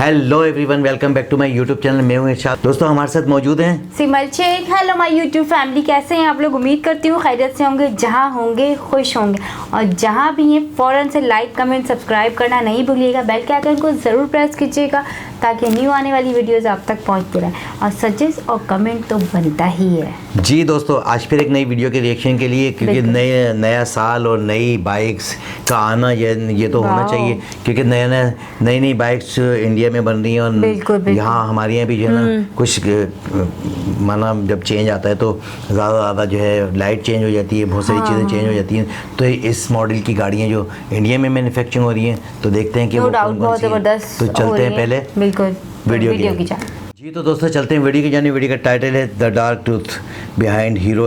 Hello everyone, welcome back to my YouTube channel. मैं हूं इरशाद। दोस्तों हमारे साथ मौजूद हैं Simal Shaikh. Hello my YouTube family, कैसे हैं आप लोग? उम्मीद करती हूँ खैरियत से होंगे, जहाँ होंगे खुश होंगे, और जहाँ भी हैं फ़ौरन से लाइक कमेंट सब्सक्राइब करना नहीं भूलिएगा। बेल के आइकन को ज़रूर प्रेस कीजिएगा ताकि न्यू आने वाली वीडियोज़ आप तक पहुँचती रहें, और सजेस्ट और कमेंट तो बनता ही है। जी दोस्तों, आज फिर एक नई वीडियो के रिएक्शन के लिए, क्योंकि नया साल और नई बाइक्स का आना ये तो होना चाहिए, क्योंकि नई बाइक्स इंडिया में बन रही हैं। और यहाँ हमारे यहाँ भी जो है ना कुछ माना जब चेंज आता है तो ज़्यादा जो है लाइट चेंज हो जाती है, बहुत सारी चीज़ें चेंज हो जाती हैं। तो इस मॉडल की गाड़ियाँ जो इंडिया में मैन्युफैक्चरिंग हो रही हैं, तो देखते हैं कि वो बहुत ज़बरदस्त। तो चलते हैं पहले वीडियो की जी। तो दोस्तों चलते हैं वीडियो की जाने। वीडियो का टाइटल है the dark truth behind hero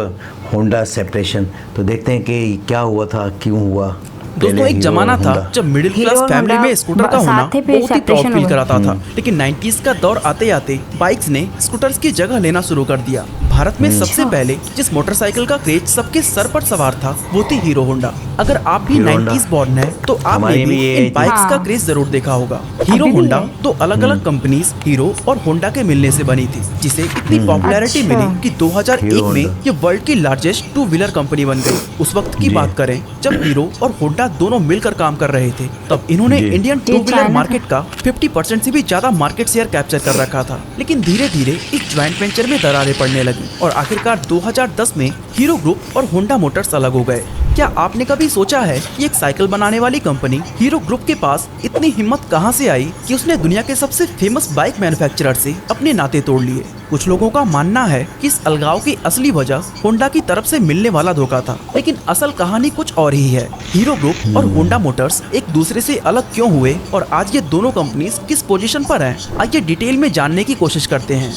Honda separation. तो देखते हैं कि क्या हुआ था, क्यों हुआ। दोस्तों एक जमाना था जब मिडिल क्लास फैमिली में स्कूटर का होना बहुत ही प्राउड फील कराता था, लेकिन 90s का दौर आते आते बाइक्स ने स्कूटर्स की जगह लेना शुरू कर दिया। भारत में सबसे पहले जिस मोटरसाइकिल का क्रेज सबके सर पर सवार था वो थी हीरो होंडा। अगर आप भी 90s बॉर्न है तो आपने भी इन बाइक्स का क्रेज जरूर देखा होगा। हीरो होंडा दो अलग अलग कंपनीज हीरो और होंडा के मिलने से बनी थी, जिसे इतनी पॉपुलैरिटी मिली कि 2001 में ये वर्ल्ड की लार्जेस्ट टू व्हीलर कंपनी बन गई। उस वक्त की बात करें जब हीरो और होंडा दोनों मिलकर काम कर रहे थे, तब इन्होंने इंडियन टू व्हीलर मार्केट का 50% से भी ज्यादा मार्केट शेयर कैप्चर कर रखा था। लेकिन धीरे धीरे इस ज्वाइंट वेंचर में दरारें पड़ने लगी और आखिरकार 2010 में हीरो ग्रुप और होंडा मोटर्स अलग हो गए। क्या आपने कभी सोचा है कि एक साइकिल बनाने वाली कंपनी हीरो ग्रुप के पास इतनी हिम्मत कहां से आई कि उसने दुनिया के सबसे फेमस बाइक मैन्युफैक्चरर से अपने नाते तोड़ लिए? कुछ लोगों का मानना है कि इस अलगाव की असली वजह होंडा की तरफ से मिलने वाला धोखा था, लेकिन असल कहानी कुछ और ही है। हीरो ग्रुप और होंडा मोटर्स एक दूसरे से अलग क्यों हुए और आज ये दोनों कंपनीज किस पोजीशन पर हैं, आइए डिटेल में जानने की कोशिश करते हैं।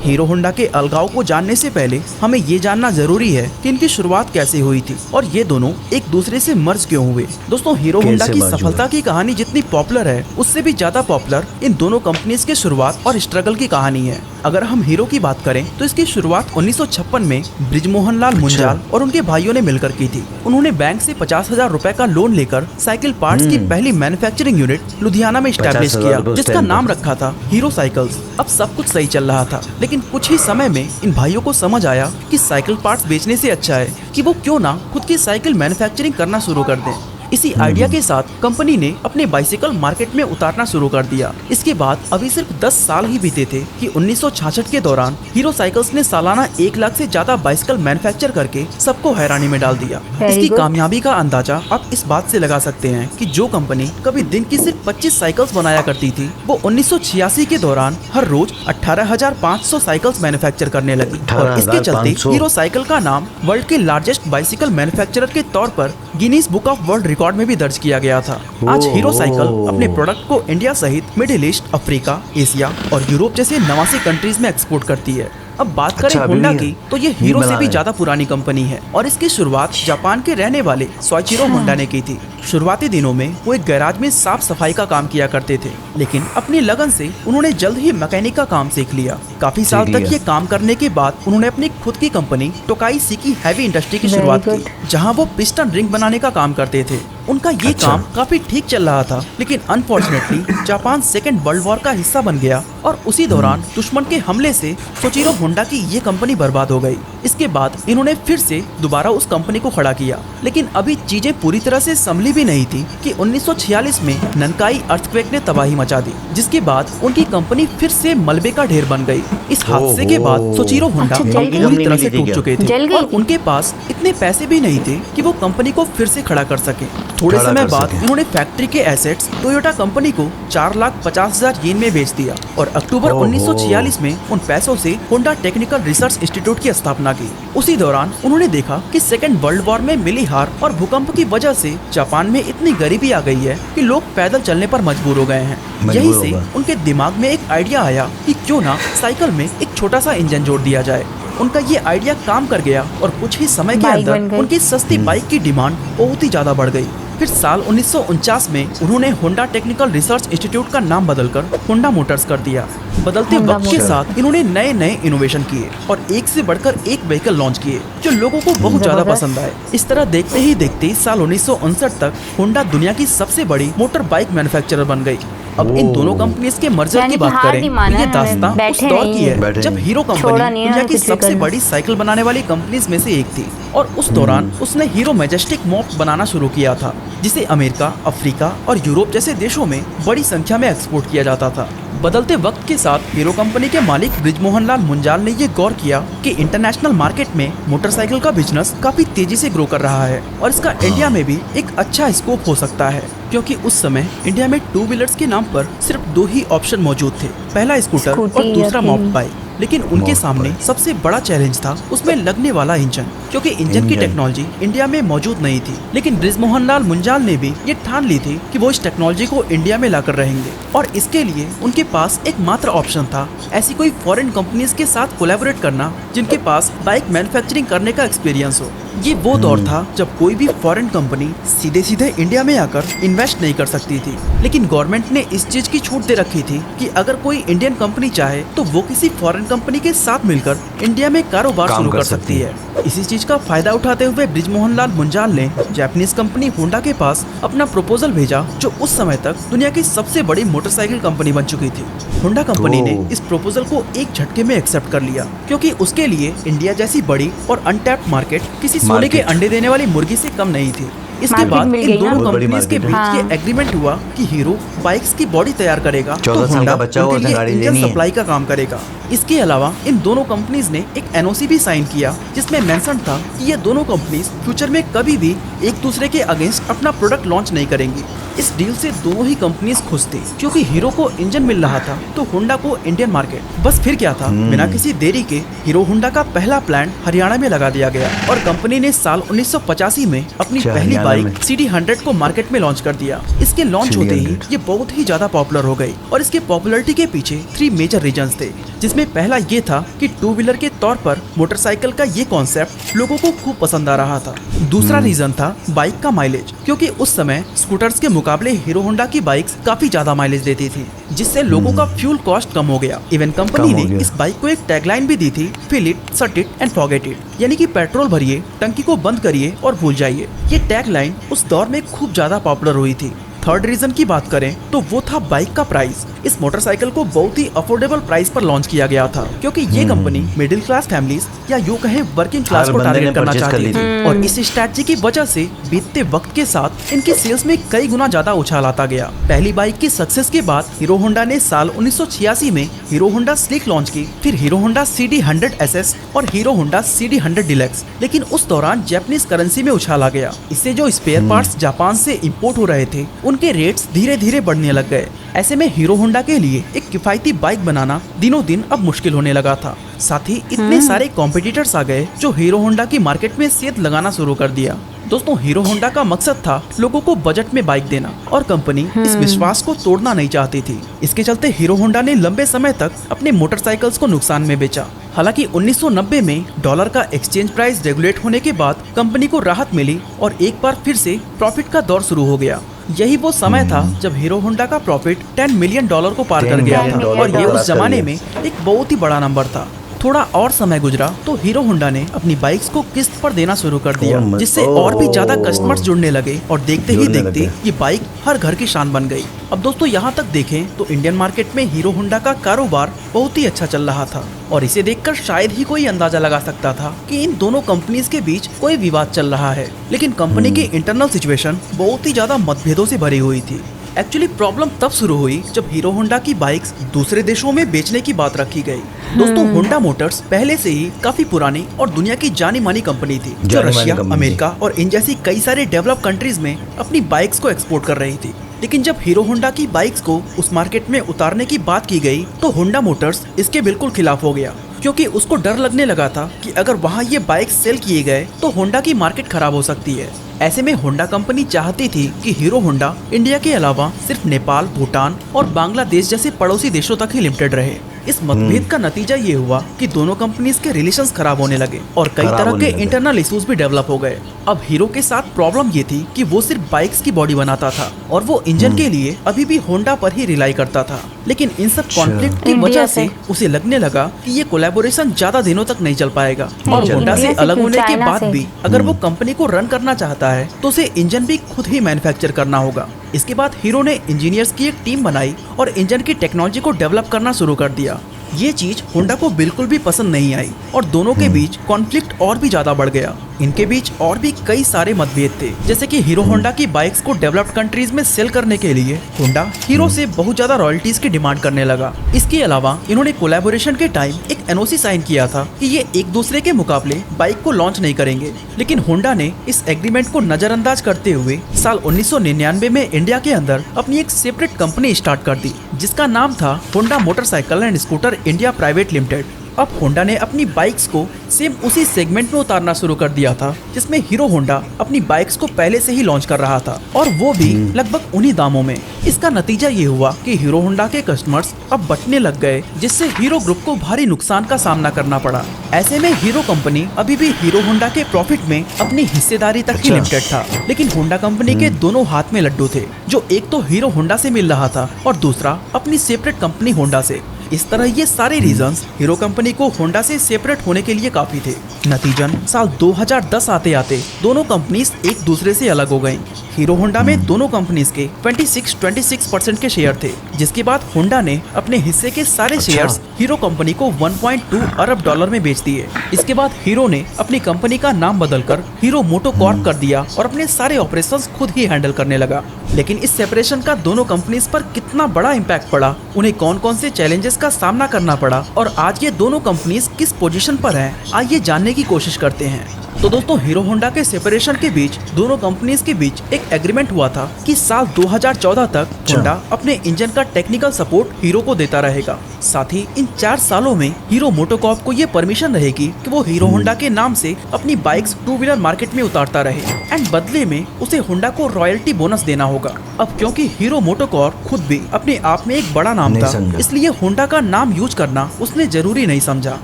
हीरो होंडा के अलगाव को जानने से पहले हमें ये जानना जरूरी है कि इनकी शुरुआत कैसे हुई थी और ये दोनों एक दूसरे से मर्ज क्यों हुए। दोस्तों हीरो होंडा की सफलता की कहानी जितनी पॉपुलर है, उससे भी ज्यादा पॉपुलर इन दोनों कंपनीज के शुरुआत और स्ट्रगल की कहानी है। अगर हम हीरो की बात करें तो इसकी शुरुआत 1956 में ब्रिजमोहन लाल मुंजाल और उनके भाइयों ने मिलकर की थी। उन्होंने बैंक से 50,000 रुपए का लोन लेकर साइकिल पार्ट्स की पहली मैन्युफैक्चरिंग यूनिट लुधियाना में स्टैब्लिश किया, जिसका नाम रखा था हीरो साइकिल्स। अब सब कुछ सही चल रहा था, लेकिन कुछ ही समय में इन भाइयों को समझ आया कि साइकिल पार्ट्स बेचने से अच्छा है कि वो क्यों ना खुद की साइकिल मैन्युफैक्चरिंग करना शुरू कर दें। इसी आइडिया के साथ कंपनी ने अपने बाइसिकल मार्केट में उतारना शुरू कर दिया। इसके बाद अभी सिर्फ 10 साल ही बीते थे कि 1966 के दौरान हीरो साइकिल्स ने सालाना 1 लाख से ज्यादा बाइसिकल मैन्युफैक्चर करके सबको हैरानी में डाल दिया। इसकी कामयाबी का अंदाजा आप इस बात से लगा सकते हैं कि जो कंपनी कभी दिन की सिर्फ 25 साइकिल्स बनाया करती थी, वो 1986 के दौरान हर रोज 18,500 साइकिल्स मैन्युफैक्चर करने लगी। और इसके चलते हीरो साइकिल का नाम वर्ल्ड के लार्जेस्ट बाइसिकल मैन्युफैक्चरर के तौर पर Guinness book of world record में भी दर्ज किया गया था। आज हीरो साइकिल अपने प्रोडक्ट को इंडिया सहित मिडिल ईस्ट, अफ्रीका, एशिया और यूरोप जैसे 89 कंट्रीज में एक्सपोर्ट करती है। अब बात करें होंडा की तो ये हीरो से भी ज्यादा पुरानी कंपनी है और इसकी शुरुआत जापान के रहने वाले सोइचिरो होंडा ने की थी। शुरुआती दिनों में वो एक गैराज में साफ सफाई का काम किया करते थे, लेकिन अपनी लगन से उन्होंने जल्द ही मैकेनिक का काम सीख लिया। काफी साल तक ये काम करने के बाद उन्होंने अपनी खुद की कंपनी टोकाई सीकी हैवी इंडस्ट्री की शुरुआत की, जहां वो पिस्टन रिंग बनाने का काम करते थे। उनका ये काम काफी ठीक चल रहा था, लेकिन unfortunately Japan second world war का हिस्सा बन गया और उसी दौरान दुश्मन के हमले से सोइचिरो होंडा की ये कंपनी बर्बाद हो गई। इसके बाद इन्होंने फिर से दोबारा उस कंपनी को खड़ा किया, लेकिन अभी चीजें पूरी तरह से संभली भी नहीं थी कि 1946 में ननकाई अर्थक्वेक ने तबाही मचा दी, जिसके बाद उनकी कंपनी फिर से मलबे का ढेर बन गई। इस हादसे के बाद सोइचिरो होंडा पूरी तरह से टूट चुके थे और उनके पास इतने पैसे भी नहीं थे कि वो कंपनी को फिर से खड़ा कर सके। थोड़े समय बाद उन्होंने फैक्ट्री के एसेट्स टोयोटा कंपनी को 4,50,000 येन में बेच दिया और अक्टूबर 1946 में उन पैसों से होंडा टेक्निकल रिसर्च इंस्टीट्यूट की स्थापना की। उसी दौरान उन्होंने देखा कि सेकेंड वर्ल्ड वॉर में मिली हार और भूकंप की वजह से जापान में इतनी गरीबी आ गई है कि लोग पैदल चलने पर मजबूर हो गए हैं। यही से उनके दिमाग में एक आइडिया आया कि क्यों ना साइकिल में एक छोटा सा इंजन जोड़ दिया जाए। उनका ये आइडिया काम कर गया और कुछ ही समय के अंदर उनकी सस्ती बाइक की डिमांड बहुत ही ज्यादा बढ़ गई। फिर साल 1949 में उन्होंने होंडा टेक्निकल रिसर्च इंस्टीट्यूट का नाम बदलकर होंडा मोटर्स कर दिया। बदलते होंडा वक्त के साथ इन्होंने नए नए इनोवेशन किए और एक से बढ़कर एक व्हीकल लॉन्च किए जो लोगों को बहुत ज्यादा पसंद आए। इस तरह देखते ही देखते साल 1959 तक होंडा दुनिया की सबसे बड़ी मोटर बाइक मैन्युफैक्चरर बन गई। अब इन दोनों कंपनीज के मर्जर की बात करें तो ये दास्तां उस दौर की है जब हीरो कंपनी दुनिया की सबसे बड़ी साइकिल बनाने वाली कंपनीज में से एक थी और उस दौरान उसने हीरो मैजेस्टिक मॉप बनाना शुरू किया था जिसे अमेरिका, अफ्रीका और यूरोप जैसे देशों में बड़ी संख्या में एक्सपोर्ट किया जाता था। बदलते वक्त के साथ हीरो कंपनी के मालिक बृजमोहन लाल मुंजाल ने ये गौर किया कि इंटरनेशनल मार्केट में मोटरसाइकिल का बिजनेस काफी तेजी से ग्रो कर रहा है और इसका इंडिया में भी एक अच्छा स्कोप हो सकता है, क्योंकि उस समय इंडिया में टू व्हीलर्स के नाम पर सिर्फ दो ही ऑप्शन मौजूद थे, पहला स्कूटर और दूसरा मॉप बाइक। लेकिन उनके सामने सबसे बड़ा चैलेंज था उसमें लगने वाला इंजन, क्योंकि इंजन की टेक्नोलॉजी इंडिया में मौजूद नहीं थी। लेकिन बृजमोहन लाल मुंजाल ने भी ये ठान ली थी कि वो इस टेक्नोलॉजी को इंडिया में लाकर रहेंगे और इसके लिए उनके पास एक मात्र ऑप्शन था ऐसी कोई फॉरेन कंपनीज के साथ कोलैबोरेट करना जिनके पास बाइक मैन्युफैक्चरिंग करने का एक्सपीरियंस हो। ये वो दौर था जब कोई भी फॉरेन कंपनी सीधे सीधे इंडिया में आकर इन्वेस्ट नहीं कर सकती थी, लेकिन गवर्नमेंट ने इस चीज की छूट दे रखी थी कि अगर कोई इंडियन कंपनी चाहे तो वो किसी फॉरेन कंपनी के साथ मिलकर इंडिया में कारोबार शुरू कर सकती है। इसी चीज का फायदा उठाते हुए बृजमोहन लाल मुंजाल ने जापानीज कंपनी होंडा के पास अपना प्रपोजल भेजा जो उस समय तक दुनिया की सबसे बड़ी मोटरसाइकिल कंपनी बन चुकी थी। होंडा कंपनी ने इस प्रपोजल को एक झटके में एक्सेप्ट कर लिया, क्योंकि उसके लिए इंडिया जैसी बड़ी और अनटैप्ड मार्केट किसी सोने के अंडे देने वाली मुर्गी से कम नहीं थी। इसके बाद इन दोनों कंपनीज के बीच ये एग्रीमेंट हुआ कि हीरो बाइक्स की बॉडी तैयार करेगा तो होंडा उनके लिए इंजन सप्लाई का काम करेगा। इसके अलावा इन दोनों कंपनीज ने एक एनओसी भी साइन किया जिसमें मेंशन था कि ये दोनों कंपनीज फ्यूचर में कभी भी एक दूसरे के अगेंस्ट अपना प्रोडक्ट लॉन्च नहीं करेंगी। इस डील से दोनों ही कंपनीज खुश थी, क्योंकि हीरो को इंजन मिल रहा था तो होंडा को इंडियन मार्केट। बस फिर क्या था, बिना किसी देरी के हीरो होंडा का पहला प्लांट हरियाणा में लगा दिया गया और कंपनी ने साल 1985 में अपनी पहली बाइक CD100 को मार्केट में लॉन्च कर दिया। इसके लॉन्च होते ही ये बहुत ही ज्यादा पॉपुलर हो गई और इसके पॉपुलैरिटी के पीछे 3 मेजर रीजंस थे, जिसमें पहला ये था कि टू व्हीलर के तौर पर मोटरसाइकिल का ये कॉन्सेप्ट लोगों को खूब पसंद आ रहा था। दूसरा रीजन था बाइक का माइलेज, क्योंकि उस समय स्कूटर्स के मुकाबले हीरो होंडा की बाइक्स काफी ज्यादा माइलेज देती थी, जिससे लोगों का फ्यूल कॉस्ट कम हो गया। इवन कंपनी ने इस बाइक को एक टैगलाइन भी दी थी, फिल इट, सट इट एंड फॉरगेट इट, यानी कि पेट्रोल भरिए, टंकी को बंद करिए और भूल जाइए। ये टैगलाइन उस दौर में खूब ज्यादा पॉपुलर हुई थी। थर्ड रीजन की बात करें तो वो था बाइक का प्राइस। इस मोटरसाइकिल को बहुत ही अफोर्डेबल प्राइस पर लॉन्च किया गया था, क्योंकि ये कंपनी मिडिल क्लास फैमिलीज या यूं कहें वर्किंग क्लास को टारगेट करना चाहती थी और इस स्ट्रैटेजी की वजह से बीतते वक्त के साथ इनके सेल्स में कई गुना ज्यादा उछाल आता गया। पहली बाइक की सक्सेस के बाद हीरो होंडा ने साल 1986 में हीरो होंडा स्लिक लॉन्च की, फिर हीरो होंडा CD100 SS और हीरो होंडा CD100 डिलक्स। लेकिन उस दौरान जापानीज करेंसी में उछाल आ गया, इससे जो स्पेयर पार्ट्स जापान से इंपोर्ट हो रहे थे उनके रेट्स धीरे धीरे बढ़ने लग गए। ऐसे में हीरो होंडा के लिए एक किफायती बाइक बनाना दिनों दिन अब मुश्किल होने लगा था। साथ ही इतने सारे कॉम्पिटिटर्स आ गए जो हीरो होंडा की मार्केट में सेध लगाना शुरू कर दिया। दोस्तों, हीरो होंडा का मकसद था लोगों को बजट में बाइक देना और कंपनी इस विश्वास को तोड़ना नहीं चाहती थी। इसके चलते हीरो होंडा ने लंबे समय तक अपने मोटरसाइकिल्स को नुकसान में बेचा। हालांकि 1990 में डॉलर का एक्सचेंज प्राइस रेगुलेट होने के बाद कंपनी को राहत मिली और एक बार फिर से प्रॉफिट का दौर शुरू हो गया। यही वो समय था जब हीरो होंडा का प्रॉफिट $10 मिलियन को पार कर गया था और ये उस जमाने में एक बहुत ही बड़ा नंबर था। थोड़ा और समय गुजरा तो हीरो होंडा ने अपनी बाइक्स को किस्त पर देना शुरू कर दिया, जिससे और भी ज्यादा कस्टमर्स जुड़ने लगे और देखते ही देखते ये बाइक हर घर की शान बन गई। अब दोस्तों, यहाँ तक देखें तो इंडियन मार्केट में हीरो होंडा का कारोबार बहुत ही अच्छा चल रहा था और इसे देखकर शायद ही कोई अंदाजा लगा सकता था कि इन दोनों कंपनीज के बीच कोई विवाद चल रहा है। लेकिन कंपनी की इंटरनल सिचुएशन बहुत ही ज्यादा मतभेदों से भरी हुई थी। एक्चुअली प्रॉब्लम तब शुरू हुई जब हीरो होंडा की बाइक्स दूसरे देशों में बेचने की बात रखी गई। दोस्तों, होंडा मोटर्स पहले से ही काफी पुरानी और दुनिया की जानी मानी कंपनी थी, जो रशिया, अमेरिका और इन जैसी कई सारे डेवलप कंट्रीज में अपनी बाइक्स को एक्सपोर्ट कर रही थी। लेकिन जब हीरो होंडा की बाइक्स को उस मार्केट में उतारने की बात की गई तो होंडा मोटर्स इसके बिल्कुल खिलाफ हो गया, क्योंकि उसको डर लगने लगा था कि अगर वहाँ ये बाइक सेल किए गए तो होंडा की मार्केट खराब हो सकती है। ऐसे में होंडा कंपनी चाहती थी कि हीरो होंडा इंडिया के अलावा सिर्फ नेपाल, भूटान और बांग्लादेश जैसे पड़ोसी देशों तक ही लिमिटेड रहे। इस मतभेद का नतीजा ये हुआ कि दोनों कंपनीज के रिलेशंस खराब होने लगे और कई तरह के इंटरनल इश्यूज भी डेवलप हो गए। अब हीरो के साथ प्रॉब्लम ये थी कि वो सिर्फ बाइक्स की बॉडी बनाता था और वो इंजन के लिए अभी भी होंडा पर ही रिलाई करता था। लेकिन इन सब कॉन्फ्लिक्ट की वजह से उसे लगने लगा कि ये कोलैबोरेशन ज्यादा दिनों तक नहीं चल पाएगा और होंडा से अलग होने के बाद भी अगर वो कंपनी को रन करना चाहता है तो उसे इंजन भी खुद ही मैन्युफैक्चर करना होगा। इसके बाद हीरो ने इंजीनियर्स की एक टीम बनाई और इंजन की टेक्नोलॉजी को डेवलप करना शुरू कर दिया। ये चीज होंडा को बिल्कुल भी पसंद नहीं आई और दोनों के बीच कॉन्फ्लिक्ट और भी ज्यादा बढ़ गया। इनके बीच और भी कई सारे मतभेद थे, जैसे कि हीरो होंडा की बाइक्स को डेवलप्ड कंट्रीज में सेल करने के लिए होंडा हीरो से बहुत ज्यादा रॉयल्टीज की डिमांड करने लगा। इसके अलावा इन्होंने कोलैबोरेशन के टाइम एक एनओसी साइन किया था कि ये एक दूसरे के मुकाबले बाइक को लॉन्च नहीं करेंगे, लेकिन होंडा ने इस एग्रीमेंट को नजरअंदाज करते हुए साल 1999 में इंडिया के अंदर अपनी एक सेपरेट कंपनी स्टार्ट कर दी, जिसका नाम था Honda motorcycle and scooter India private limited. अब होंडा ने अपनी बाइक्स को सेम उसी सेगमेंट में उतारना शुरू कर दिया था जिसमें हीरो होंडा अपनी बाइक्स को पहले से ही लॉन्च कर रहा था, और वो भी लगभग उन्हीं दामों में। इसका नतीजा ये हुआ कि हीरो होंडा के कस्टमर्स अब बंटने लग गए, जिससे हीरो ग्रुप को भारी नुकसान का सामना करना पड़ा। ऐसे में हीरो कंपनी अभी भी हीरो होंडा के प्रॉफिट में अपनी हिस्सेदारी तक ही लिमिटेड था, लेकिन होंडा कंपनी के दोनों हाथ में लड्डू थे, जो एक तो हीरो होंडा से मिल रहा था और दूसरा अपनी सेपरेट कंपनी होंडा से। इस तरह ये सारे रीजंस हीरो कंपनी को होंडा से सेपरेट होने के लिए काफी थे। नतीजन साल 2010 आते आते दोनों कंपनीज एक दूसरे से अलग हो गईं। हीरो होंडा में दोनों कंपनीज के 26% के शेयर थे, जिसके बाद होंडा ने अपने हिस्से के सारे शेयर्स हीरो कंपनी को 1.2 अरब डॉलर में बेच दिए। इसके बाद हीरो ने अपनी कंपनी का नाम बदलकर हीरो मोटो कॉर्प कर दिया और अपने सारे ऑपरेशंस खुद ही हैंडल करने लगा। लेकिन इस सेपरेशन का दोनों कंपनीज पर कितना बड़ा इम्पैक्ट पड़ा, उन्हें कौन कौन से चैलेंजेस का सामना करना पड़ा और आज ये दोनों कंपनीज किस पोजीशन पर हैं, आइए जानने की कोशिश करते हैं। तो दोस्तों, हीरो होंडा के सेपरेशन के बीच दोनों कंपनीज के बीच एक एग्रीमेंट हुआ था कि साल 2014 तक होंडा अपने इंजन का टेक्निकल सपोर्ट हीरो को देता रहेगा। साथ ही इन 4 सालों में हीरो मोटोकॉर्प को ये परमिशन रहेगी कि वो हीरो होंडा के नाम से अपनी बाइक्स 2 व्हीलर मार्केट में उतारता रहे, एंड बदले में उसे होंडा को रॉयल्टी बोनस देना होगा। अब क्योंकि हीरो मोटोकॉर्प खुद भी अपने आप में एक बड़ा नाम था, इसलिए होंडा का नाम यूज करना उसने जरूरी नहीं समझा।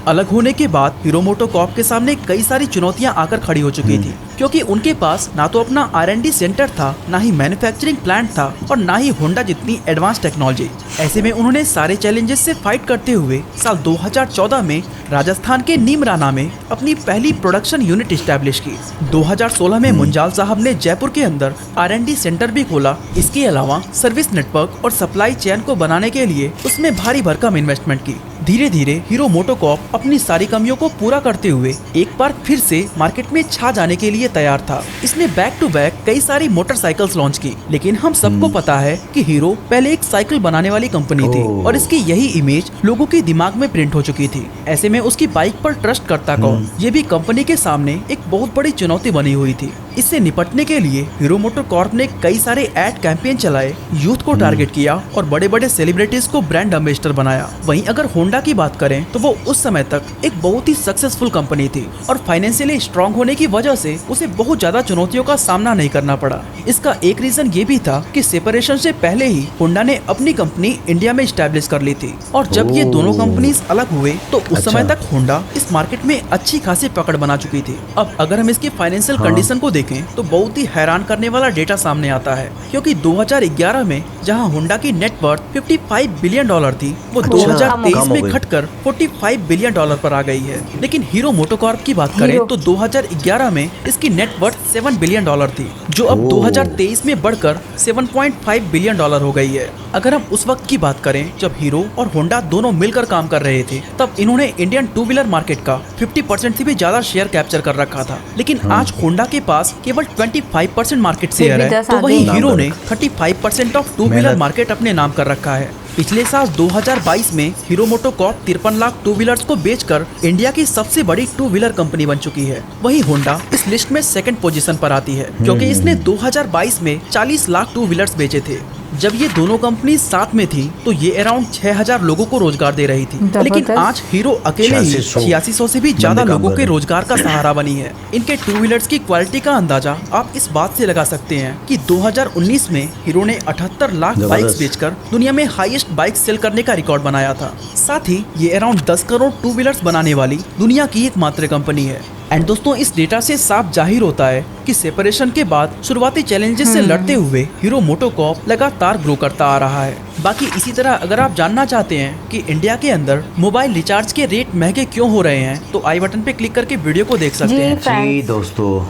अलग होने के बाद हीरो मोटोकॉर्प के सामने कई सारी चुनौतियां आकर खड़ी हो चुकी थी, क्योंकि उनके पास ना तो अपना R&D सेंटर था, ना ही मैन्युफैक्चरिंग प्लांट था और ना ही होंडा जितनी एडवांस टेक्नोलॉजी। ऐसे में उन्होंने सारे चैलेंजेस से फाइट करते हुए साल 2014 में राजस्थान के नीमराना में अपनी पहली प्रोडक्शन यूनिट स्टैब्लिश की। 2016 में मुंजाल साहब ने जयपुर के अंदर R&D सेंटर भी खोला। इसके अलावा सर्विस नेटवर्क और सप्लाई चेन को बनाने के लिए उसमें भारी भरकम इन्वेस्टमेंट की। धीरे धीरे हीरो मोटोकॉर्प अपनी सारी कमियों को पूरा करते हुए एक बार फिर से मार्केट में छा जाने के लिए तैयार था। इसने बैक टू बैक कई सारी मोटरसाइकिल्स लॉन्च की, लेकिन हम सबको पता है कि हीरो पहले एक साइकिल बनाने वाली कंपनी थी और इसकी यही इमेज लोगों के दिमाग में प्रिंट हो चुकी थी। ऐसे में उसकी बाइक पर ट्रस्ट करता कौन, ये भी कंपनी के सामने एक बहुत बड़ी चुनौती बनी हुई थी। इससे निपटने के लिए हीरो मोटोकॉर्प ने कई सारे एड कैंपेन चलाए, यूथ को टारगेट किया और बड़े बड़े सेलिब्रिटीज को ब्रांड एम्बेसडर बनाया। वहीं अगर होंडा की बात करें तो वो उस समय तक एक बहुत ही सक्सेसफुल कंपनी थी और फाइनेंशियली स्ट्रांग होने की वजह से उसे बहुत ज्यादा चुनौतियों का सामना नहीं करना पड़ा। इसका एक रीजन ये भी था कि सेपरेशन से पहले ही होंडा ने अपनी कंपनी इंडिया में स्टैब्लिश कर ली थी, और जब ये दोनों कंपनीज अलग हुए तो उस समय तक होंडा इस मार्केट में अच्छी खासी पकड़ बना चुकी थी। अब अगर हम इसकी फाइनेंशियल कंडीशन को देखें तो बहुत ही हैरान करने वाला डेटा सामने आता है, क्योंकि 2011 में जहां होंडा की नेट वर्थ $55 बिलियन थी, वो 2023 में घटकर $45 बिलियन पर आ गई है। लेकिन हीरो मोटोकॉर्प की बात करें तो 2011 में इसकी नेट वर्थ $7 बिलियन थी, जो अब 2023 में बढ़कर $7.5 बिलियन हो गई है। अगर हम उस वक्त की बात करें जब हीरो और होंडा दोनों मिलकर काम कर रहे थे, तब इन्होंने इंडियन 2 व्हीलर मार्केट का 50% से भी ज्यादा शेयर कैप्चर कर रखा था। लेकिन आज होंडा के पास केवल 25% मार्केट शेयर है, तो वही हीरो ने 35% ऑफ 2 व्हीलर मार्केट अपने नाम कर रखा है। पिछले साल 2022 में हीरो मोटोकॉर्प 53 लाख 2 व्हीलर्स को बेचकर इंडिया की सबसे बड़ी 2 व्हीलर कंपनी बन चुकी है। वही होंडा इस लिस्ट में सेकंड पोजीशन पर आती है, क्योंकि इसने 2022 में 40 लाख 2 व्हीलर्स बेचे थे। जब ये दोनों कंपनी साथ में थी तो ये अराउंड 6000 लोगों को रोजगार दे रही थी, लेकिन आज हीरो अकेले ही 8600 से भी ज्यादा लोगों के रोजगार का सहारा बनी है। इनके टू व्हीलर्स की क्वालिटी का अंदाजा आप इस बात से लगा सकते हैं कि 2019 में हीरो ने 78 लाख बाइक्स बेचकर दुनिया में हाईएस्ट बाइक सेल करने का रिकॉर्ड बनाया था। साथ ही ये अराउंड 10 करोड़ टू व्हीलर्स बनाने वाली दुनिया की एकमात्र कंपनी है। एंड दोस्तों, इस डेटा से साफ जाहिर होता है कि सेपरेशन के बाद शुरुआती चैलेंजेस से लड़ते हुए हीरो मोटोकॉर्प लगातार ग्रो करता आ रहा है। बाकी इसी तरह अगर आप जानना चाहते हैं कि इंडिया के अंदर मोबाइल रिचार्ज के रेट महंगे क्यों हो रहे हैं तो आई बटन पे क्लिक करके वीडियो को देख सकते हैं। जी दोस्तों,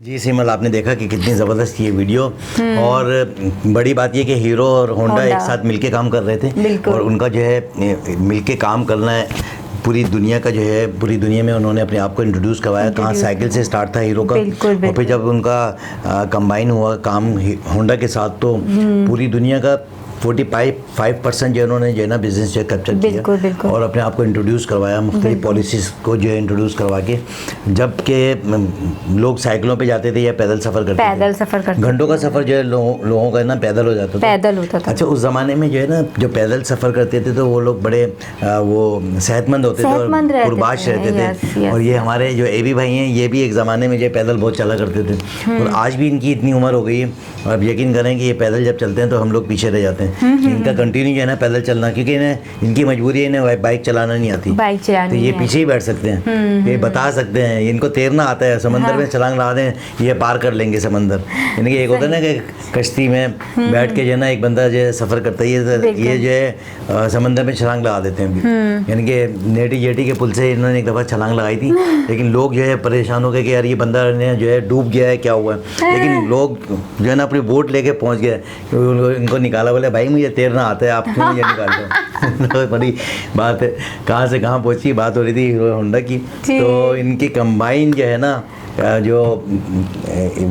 जी सिमल, आपने देखा कि कितनी ज़बरदस्त ये वीडियो, और बड़ी बात ये कि हीरो और होंडा एक साथ मिलके काम कर रहे थे, और उनका जो है मिलके काम करना है पूरी दुनिया का, जो है पूरी दुनिया में उन्होंने अपने आप को इंट्रोड्यूस करवाया। कहाँ साइकिल से स्टार्ट था हीरो का, और फिर जब उनका कंबाइन हुआ काम होंडा के साथ तो पूरी दुनिया का 45% जो उन्होंने जो है ना बिजनेस जो कैप्चर किया और अपने आप को इंट्रोड्यूस करवाया, मुख्तलिफ पॉलिसीज़ को जो है इंट्रोड्यूस करवा के। जबकि लोग साइकिलों पे जाते थे या पैदल सफ़र करते थे, घंटों का सफ़र जो है लोगों का ना पैदल हो जाता था। अच्छा, उस ज़माने में जो है ना जो पैदल सफ़र करते थे तो वो लोग बड़े वो सेहतमंद होते थे और पुरबाश रहते थे। और ये हमारे जो एबी भाई हैं, ये भी एक ज़माने में जो पैदल बहुत चला करते थे, और आज भी इनकी इतनी उम्र हो गई है, और अब यकीन करें कि ये पैदल जब चलते हैं तो हम लोग पीछे रह जाते हैं। इनका कंटिन्यू जो है ना पैदल चलना, क्योंकि इनकी मजबूरी है, इन्हें बाइक चलाना नहीं आती, तो ये पीछे ही बैठ सकते हैं, ये बता सकते हैं, इनको तैरना आता है, समंदर में छलांग लगा दें ये पार कर लेंगे समंदर। यानी कि एक होता है ना कि कश्ती में बैठ के जो है ना एक बंदा जो है सफ़र करता है, ये जो है समंदर में छलांग लगा देते हैं। यानी कि नेटी जेटी के पुल से इन्होंने एक दफ़ा छलांग लगाई थी, लेकिन लोग जो है परेशान हो गए कि यार ये बंदा जो है डूब गया है, क्या हुआ है, लेकिन लोग जो है ना अपनी बोट लेके पहुँच गए, इनको निकाला, बोले भाई मुझे तैरना आता है, आप क्यों मुझे निकाल दो। बड़ी बात है, कहाँ से कहाँ पहुँची, बात हो रही थी हीरो होंडा की। तो इनकी कंबाइन जो है ना जो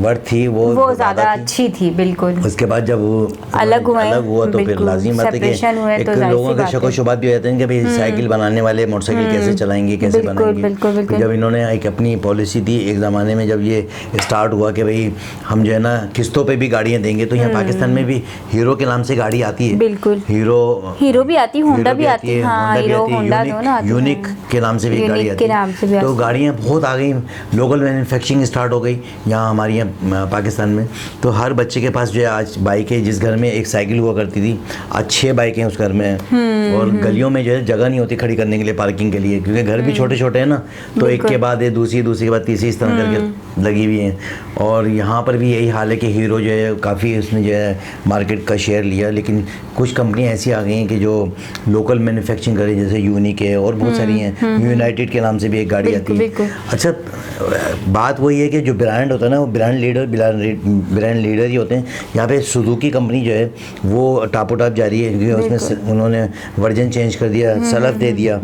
वर्थ थी वो ज़्यादा अच्छी थी। बिल्कुल। उसके बाद जब वो अलग हुआ तो फिर लाजिम बात है कि एक तो लोगों के शक व शुबात भी रहते हैं कि भाई साइकिल बनाने वाले मोटरसाइकिल कैसे चलाएंगे, कैसे बनाएंगे। जब इन्होंने एक अपनी पॉलिसी दी एक ज़माने में, जब ये स्टार्ट हुआ कि भाई हम जो है ना किस्तों पे भी गाड़ियाँ देंगे, तो यहाँ पाकिस्तान में भी हीरो के नाम से गाड़ी आती है। बिल्कुल, हीरो भी आती है, होंडा भी आती है, यूनिक के नाम से भी गाड़ी आती है। तो गाड़ियाँ बहुत आ गई, लोकल मैन्युफैक्चरिंग स्टार्ट हो गई यहाँ हमारे यहाँ पाकिस्तान में। तो हर बच्चे के पास जो है आज बाइक है, जिस घर में एक साइकिल हुआ करती थी आज 6 बाइकें उस घर में, और गलियों में जो है जगह नहीं होती खड़ी करने के लिए, पार्किंग के लिए, क्योंकि घर भी छोटे छोटे हैं ना, तो एक के बाद दूसरी के बाद तीसरी इस तरह करके लगी हुई हैं। और यहाँ पर भी यही हाल है कि हीरो जो है काफ़ी उसने जो है मार्केट का शेयर लिया, लेकिन कुछ कंपनियाँ ऐसी आ गई हैं कि जो लोकल मैन्युफैक्चरिंग करें, जैसे यूनिक है और बहुत सारी हैं, यूनाइटेड के नाम से भी एक गाड़ी आती है। अच्छा, बात वही है कि जो ब्रांड होता है ना, वो ब्रांड लीडर ही होते हैं। यहाँ पे सुजुकी कंपनी जो है वो टापो टाप जा रही है, क्योंकि उसमें उन्होंने वर्जन चेंज कर दिया, सलफ दे दिया,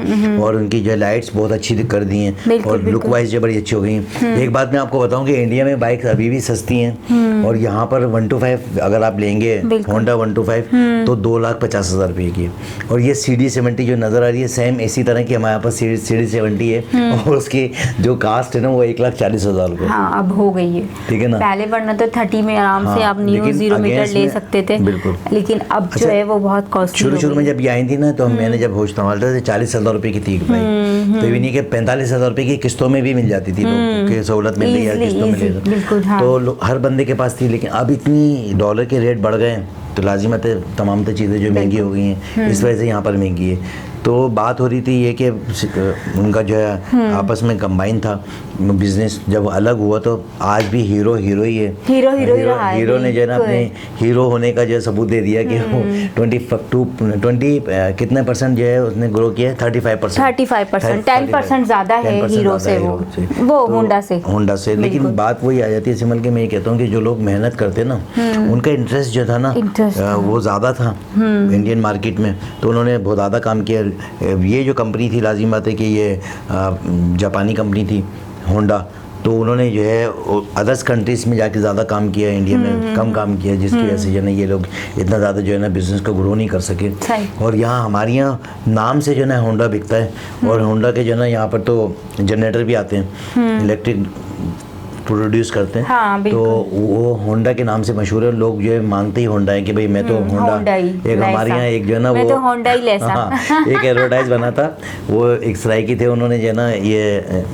और उनकी जो लाइट्स बहुत अच्छी कर दी हैं, और लुक वाइज जो बड़ी अच्छी हो गई हैं। एक बात मैं आपको बताऊं कि इंडिया में बाइक अभी भी सस्ती हैं, और यहाँ पर 125 अगर आप लेंगे होंडा 125 तो 2,50,000 रुपये की है। और ये CD70 जो नज़र आ रही है सेम इसी तरह की हमारे पास CD70 है, और उसकी जो कास्ट है ना वो 1,40,000 रुपये। हाँ, अब हो गई है, ठीक है ना। पहले वरना तो 30 में आराम से आप न्यू 0 मीटर ले सकते थे, बिल्कुल, लेकिन अब जो है वो बहुत कॉस्टली। शुरू में जब ये आई थी ना, तो मैंने जब होश संभाला था 40,000 रुपये की थी भाई, तो ये नहीं कि 45,000 रुपये की किस्तों में भी मिल जाती थी, लोगों की सहूलत मिल रही है किस्तों में, तो हर बंदे के पास थी। लेकिन अब इतनी डॉलर के रेट बढ़ गए तो लाजिमत है तमाम चीज़ें जो महंगी हो गई हैं, इस वजह से यहाँ पर महंगी है। तो बात हो रही थी ये कि उनका जो है आपस में कंबाइन था बिजनेस, जब अलग हुआ तो आज भी हीरो ही है, हीरो ने जो है ना अपने हीरो होने का जो सबूत दे दिया कि वो 20 कितने % जो है उसने ग्रो किया है, 35%, 10% ज़्यादा है हीरो से, वो होंडा से। लेकिन बात वही आ जाती है सिमल के, मैं ये कहता हूँ कि जो लोग मेहनत करते ना, उनका इंटरेस्ट जो था ना वो ज़्यादा था इंडियन मार्केट में, तो उन्होंने बहुत ज़्यादा काम किया। ये जो कंपनी थी, लाजिम बात है कि ये जापानी कंपनी थी होंडा, तो उन्होंने जो है अदर्स कंट्रीज़ में जाके ज़्यादा काम किया, इंडिया में कम काम किया, जिसकी वजह से जो है ये लोग इतना ज़्यादा जो है ना बिज़नेस को ग्रो नहीं कर सके। और यहाँ हमारे यहाँ नाम से जो है ना होंडा बिकता है, और होंडा के जो है ना यहाँ पर तो जनरेटर भी आते हैं इलेक्ट्रिक प्रोड्यूस करते हैं। हाँ, तो बिल्कुल। वो होंडा के नाम से मशहूर है, लोग जो है मानते ही होंडा है कि भाई मैं तो होंडा। एक हमारे यहाँ एक जो है ना मैं वो तो होंडा ही लेसा। हाँ, एक एडवर्टाइज बना था, वो एक सराइकी थे, उन्होंने जो है ना ये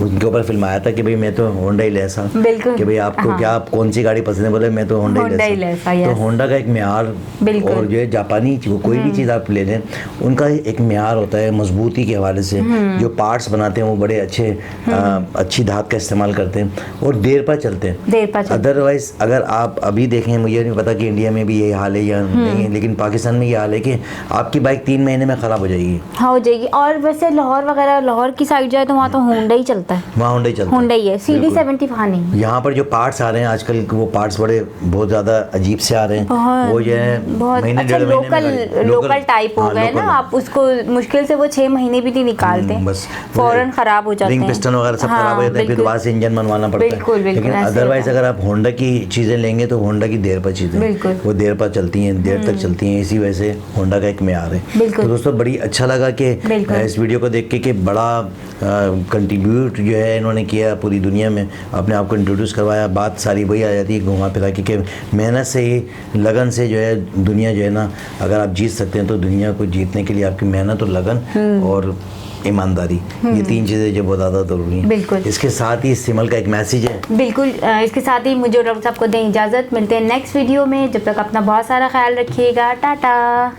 उनके ऊपर फिल्म आया था कि भाई मैं तो होंडा ही लेसा, बिल्कुल। कि भाई आपको क्या, आप कौन सी गाड़ी पसंद है, बोले मैं तो होंडा ही लेसा। तो होंडा का एक म्यार, और जो है जापानी कोई भी चीज़ आप ले लें उनका एक म्यार होता है मजबूती के हवाले से। जो पार्ट्स बनाते हैं वो बड़े अच्छे अच्छी धात का इस्तेमाल करते हैं और देर पर चलते हैं। अदरवाइज अगर आप अभी देखें, मुझे नहीं पता कि इंडिया में भी यही हाल है या नहीं है, लेकिन पाकिस्तान में ये हाल है कि आपकी बाइक 3 महीने में ख़राब हो जाएगी। हाँ, हो जाएगी। और वैसे लाहौर वगैरह, लाहौर की साइड जाए तो वहाँ तो होंडा ही चलता है, वहाँ होंडा ही चलता है, होंडा ही है। CD70 वहाँ नहीं। यहाँ पर जो पार्ट्स आ रहे हैं आजकल, वो पार्ट्स बड़े बहुत ज़्यादा अजीब से आ रहे हैं, वो जो है महीने डेढ़ महीने लोकल टाइप हो गए ना, आप उसको मुश्किल से वो 6 महीने भी नहीं निकालते, बस फौरन खराब हो जाते हैं, रिंग पिस्टन वगैरह सब खराब हो जाते हैं, फिर दोबारा से इंजन बनवाना पड़ता है। लेकिन अदरवाइज अगर आप होंडा की चीज़ें लेंगे तो होंडा की देर पर चीज़ें, वो देर पर चलती हैं, देर तक चलती हैं, इसी वजह से होंडा का एक म्यार है। तो दोस्तों बड़ी अच्छा लगा कि इस वीडियो को देख के बड़ा कंट्रीब्यूट जो है इन्होंने किया पूरी दुनिया में, अपने आप को इंट्रोड्यूस करवाया। बात सारी वही आ जाती है घुमा फिरा के मेहनत से ही, लगन से जो है दुनिया जो है ना, अगर आप जीत सकते हैं तो दुनिया को जीतने के लिए आपकी मेहनत और लगन और ईमानदारी, ये 3 चीज़ें जो बहुत ज़्यादा ज़रूरी हैं। बिल्कुल। इसके साथ ही सिमल का एक मैसेज है। बिल्कुल, इसके साथ ही मुझे डॉक्टर साहब को दें इजाज़त, मिलते हैं नेक्स्ट वीडियो में। जब तक अपना बहुत सारा ख्याल रखिएगा, टाटा।